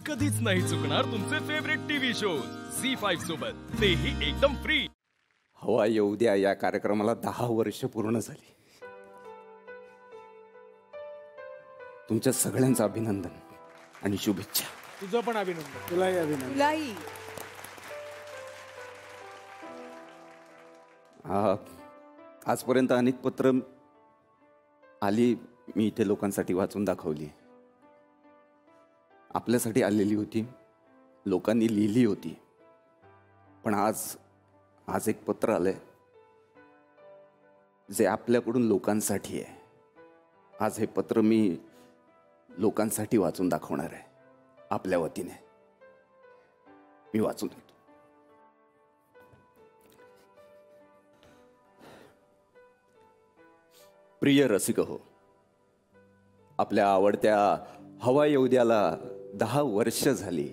कधीच नाही चुकणार तुमचे फेवरेट टीव्ही शोज झी5 सोबत, तेही एकदम फ्री. हवा येऊ द्या या कार्यक्रमाला 10 वर्ष पूर्ण झाली. तुमच्या सगळ्यांचं अभिनंदन आणि शुभेच्छा. तुझं पण अभिनंदन. तुलाही अभिनंदन. तुलाही. आजपर्यंत अनेक पत्र आली, मी इथे लोकांसाठी वाचून दाखवली. आपल्यासाठी आलेली होती, लोकांनी लिहिली होती. पण आज एक पत्र आलंय जे आपल्याकडून लोकांसाठी आहे. आज हे पत्र मी लोकांसाठी वाचून दाखवणार आहे आपल्या वतीने. मी वाचून देतो. प्रिय रसिक हो, आपल्या आवडत्या हवा येऊ द्याला 10 वर्ष झाली.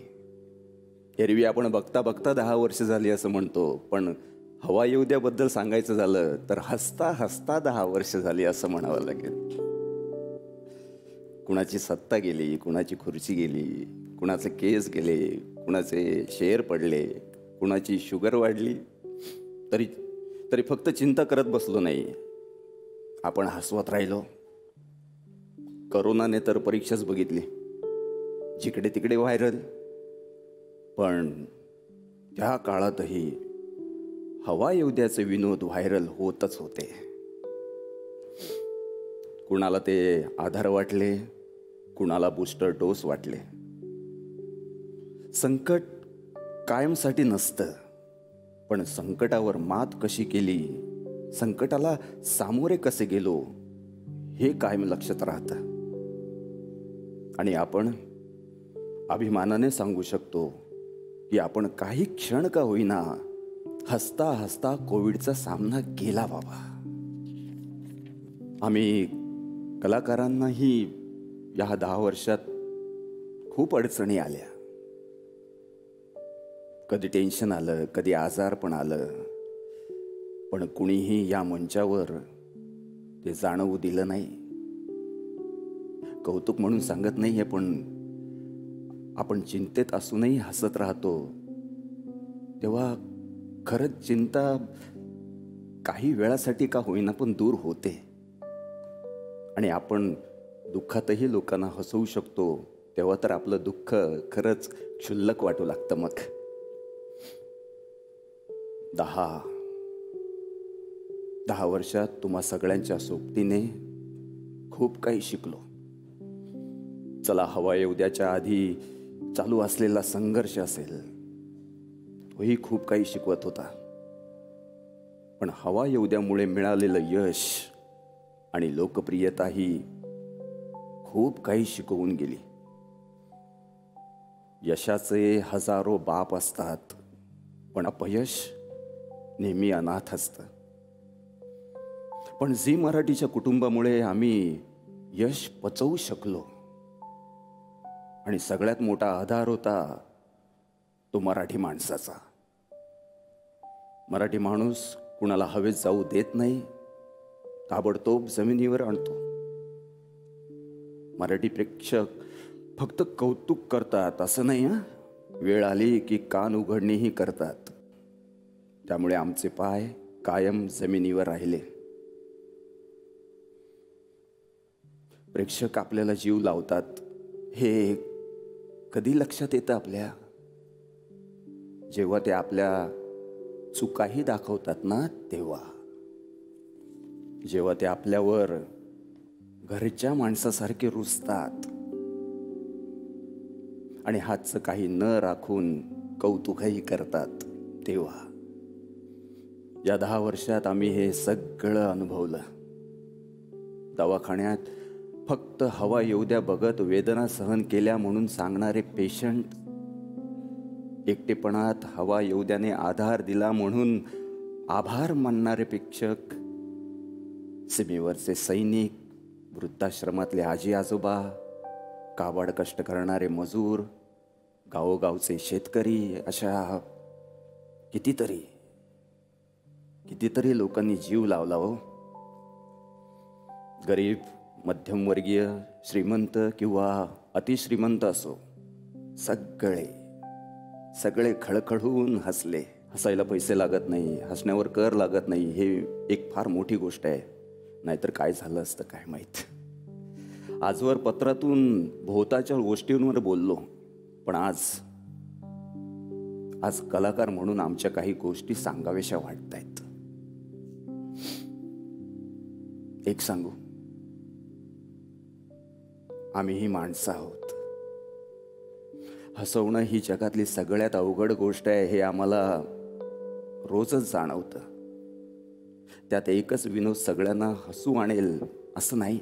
एरवी आपण बघता बघता 10 वर्ष झाली असं म्हणतो, पण हवा येऊ द्याबद्दल सांगायचं झालं तर हसता हसता 10 वर्ष झाली असं म्हणावं लागेल. कुणाची सत्ता गेली, कुणाची खुर्ची गेली, कुणाचे केस गेले, कुणाचे शेअर पडले, कुणाची शुगर वाढली, तरी फक्त चिंता करत बसलो नाही. आपण हसवत राहिलो. करोनाने तर परीक्षाच बघितली, जिकडे तिकडे व्हायरल. पण त्या काळातही हवा येऊ द्याचे विनोद व्हायरल होतच होते. कुणाला ते आधार वाटले, कुणाला बूस्टर डोस वाटले. संकट कायमसाठी नसतं, पण संकटावर मात कशी केली, संकटाला सामोरे कसे गेलो, हे कायम लक्षात राहतं. आणि आपण अभिमानाने सांगू शकतो की आपण काही क्षण का होईना हसता हसता कोविडचा सामना केला बाबा. आम्ही कलाकारांनाही या 10 वर्षात खूप अडचणी आल्या. कधी टेन्शन आलं, कधी आजारपण आलं, पण कुणीही या मंचावर ते जाणवू दिलं नाही. कौतुक म्हणून सांगत नाहीये, पण आपण चिंतेत असूनही हसत राहतो, तेव्हा खरंच चिंता काही वेळासाठी का होईना पण दूर होते. आणि आपण दुःखातही लोकांना हसवू शकतो, तेव्हा तर आपलं दुःख खरंच क्षुल्लक वाटू लागतं. मग 10 वर्षात तुम्हा सगळ्यांच्या सोबतीने खूप काही शिकलो. चला, हवा येऊ द्याच्या आधी चालू असलेला संघर्ष असेल, तोही खूप काही शिकवत होता. पण हवा येऊ द्यामुळे मिळालेलं यश आणि लोकप्रियताही खूप काही शिकवून गेली. यशाचे हजारो बाप असतात, पण अपयश नेहमी अनाथ असतं. पण झी मराठीच्या कुटुंबामुळे आम्ही यश पचवू शकलो. आणि सगळ्यात मोठा आधार होता तो मराठी माणसाचा. मराठी माणूस कुणाला हवेत जाऊ देत नाही, ताबडतोब जमिनीवर आणतो. मराठी प्रेक्षक फक्त कौतुक करतात असं नाही, वेळ आली की कान उघडणीही करतात. त्यामुळे आमचे पाय कायम जमिनीवर राहिले. प्रेक्षक आपल्याला जीव लावतात हे कधी लक्षात येतं आपल्या? जेव्हा ते आपल्या चुकाही दाखवतात ना, तेव्हा. जेव्हा ते आपल्यावर घरच्या माणसासारखे रुसतात आणि हातचं काही न राखून कौतुकही करतात, तेव्हा. या 10 वर्षात आम्ही हे सगळं अनुभवलं. दवाखान्यात फक्त हवा येऊ द्या बघत वेदना सहन केल्या म्हणून सांगणारे पेशंट, एकटेपणात हवा येऊ द्याने आधार दिला म्हणून आभार मानणारे प्रेक्षक, सीमेवरचे सैनिक, वृद्धाश्रमातले आजी आजोबा, काबाड कष्ट करणारे मजूर, गावोगावचे शेतकरी, अशा कितीतरी लोकांनी जीव लावला हो. गरीब, मध्यमवर्गीय, श्रीमंत किंवा अतिश्रीमंत असो, सगळे सगळे खळखळून हसले. हसायला पैसे लागत नाही, हसण्यावर कर लागत नाही, हे एक फार मोठी गोष्ट आहे. नाहीतर काय झालं असतं काय माहीत. आजवर पत्रातून भोवताच्या गोष्टींवर बोललो, पण आज कलाकार म्हणून आमच्या काही गोष्टी सांगाव्याशा वाटतायत. एक सांगू, आम्हीही माणसं आहोत. हसवणं ही जगातली सगळ्यात अवघड गोष्ट आहे हे आम्हाला रोजच जाणवतं. त्यात एकच विनोद सगळ्यांना हसू आणेल असं नाही.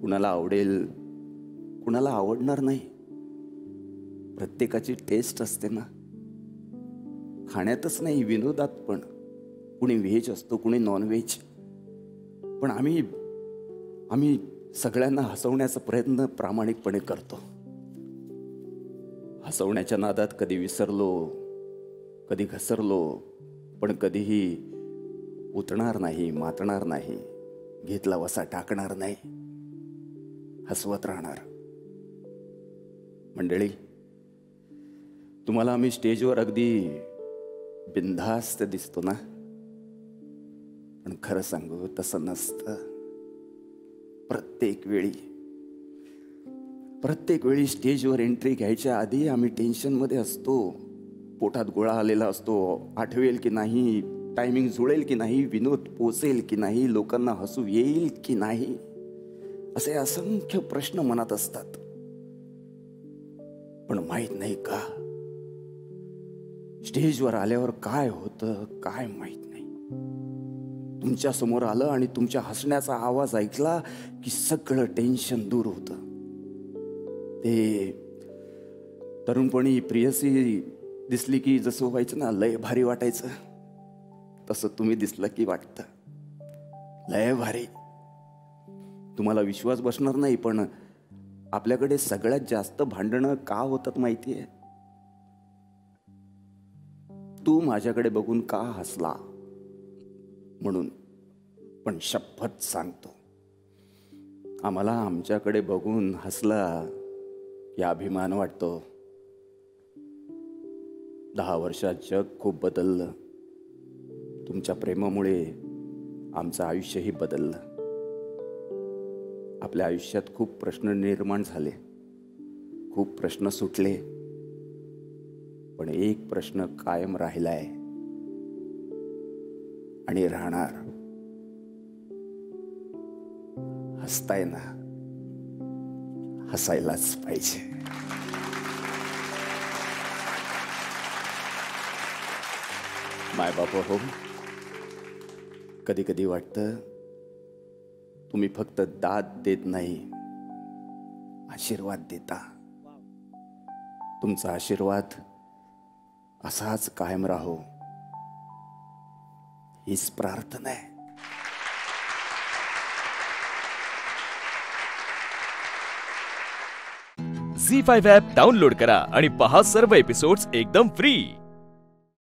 कुणाला आवडेल, कुणाला आवडणार नाही. प्रत्येकाची टेस्ट असते ना. खाण्यातच नाही, विनोदात पण. कुणी व्हेज असतो, कुणी नॉनव्हेज. पण आम्ही सगळ्यांना हसवण्याचा प्रयत्न प्रामाणिकपणे करतो. हसवण्याच्या नादात कधी विसरलो, कधी घसरलो, पण कधीही उतणार नाही, मातणार नाही, घेतला वसा टाकणार नाही, हसवत राहणार. मंडळी, तुम्हाला आम्ही स्टेजवर अगदी बिनधास्त दिसतो ना, पण खरं सांगू तसं नसतं. प्रत्येक वेळी स्टेजवर एंट्री घ्यायच्या आधी आम्ही टेन्शनमध्ये असतो. पोटात गोळा आलेला असतो. आठवेल की नाही, टायमिंग जुळेल की नाही, विनोद पोचेल की नाही, लोकांना हसू येईल की नाही, असे असंख्य प्रश्न मनात असतात. पण माहित नाही का, स्टेजवर आल्यावर काय होतं काय माहित नाही. तुमच्या समोर आलं आणि तुमच्या हसण्याचा आवाज ऐकला की सगळं टेन्शन दूर होतं. ते तरुणपणी प्रियसी दिसली की जसं व्हायचं ना, लय भारी वाटायचं, तसं तुम्ही दिसलं की वाटतं लय भारी. तुम्हाला विश्वास बसणार नाही, पण आपल्याकडे सगळ्यात जास्त भांडणं का होतात माहितीये? तू माझ्याकडे बघून का हसला म्हणून. पण शपथ सांगतो, आम्हाला आमच्याकडे बघून हसला या अभिमान वाटतो. 10 वर्षात जग खूप बदललं. तुमच्या प्रेमामुळे आमचं आयुष्यही बदललं. आपल्या आयुष्यात खूप प्रश्न निर्माण झाले, खूप प्रश्न सुटले, पण एक प्रश्न कायम राहिलाय आणि राहणार. हसताय ना, हसायलाच पाहिजे. माय बाबा हो, कधी कधी वाटतं तुम्ही फक्त दाद देत नाही, आशीर्वाद देता. तुमचा आशीर्वाद असाच कायम राहो हीच प्रार्थना आहे. झी5 ॲप डाउनलोड करा आणि पहा सर्व एपिसोड्स एकदम फ्री.